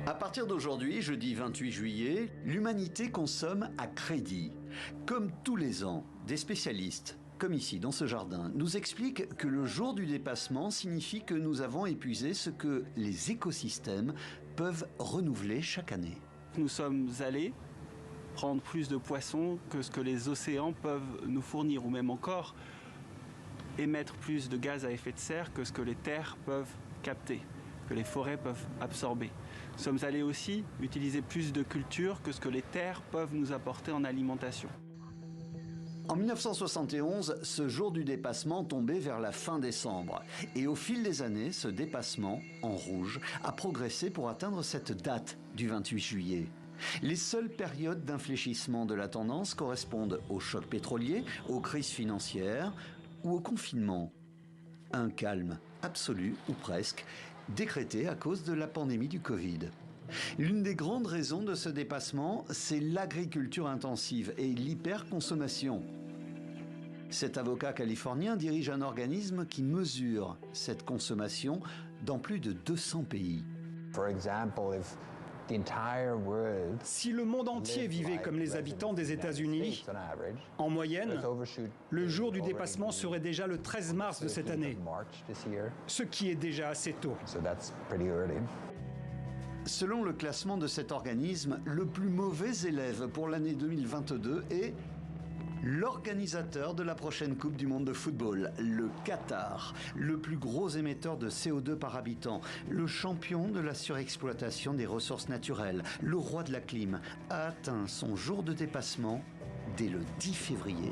À partir d'aujourd'hui, jeudi 28 juillet, l'humanité consomme à crédit. Comme tous les ans, des spécialistes, comme ici dans ce jardin, nous expliquent que le jour du dépassement signifie que nous avons épuisé ce que les écosystèmes peuvent renouveler chaque année. Nous sommes allés prendre plus de poissons que ce que les océans peuvent nous fournir, ou même encore émettre plus de gaz à effet de serre que ce que les terres peuvent capter, que les forêts peuvent absorber. Nous sommes allés aussi utiliser plus de cultures que ce que les terres peuvent nous apporter en alimentation. En 1971, ce jour du dépassement tombait vers la fin décembre. Et au fil des années, ce dépassement, en rouge, a progressé pour atteindre cette date du 28 juillet. Les seules périodes d'infléchissement de la tendance correspondent au choc pétrolier, aux crises financières ou au confinement. Un calme absolu, ou presque, décrété à cause de la pandémie du Covid. L'une des grandes raisons de ce dépassement, c'est l'agriculture intensive et l'hyperconsommation. Cet avocat californien dirige un organisme qui mesure cette consommation dans plus de 200 pays. Si le monde entier vivait comme les habitants des États-Unis, en moyenne, le jour du dépassement serait déjà le 13 mars de cette année, ce qui est déjà assez tôt. Selon le classement de cet organisme, le plus mauvais élève pour l'année 2022 est l'organisateur de la prochaine Coupe du Monde de football, le Qatar, le plus gros émetteur de CO2 par habitant, le champion de la surexploitation des ressources naturelles, le roi de la clim, a atteint son jour de dépassement dès le 10 février.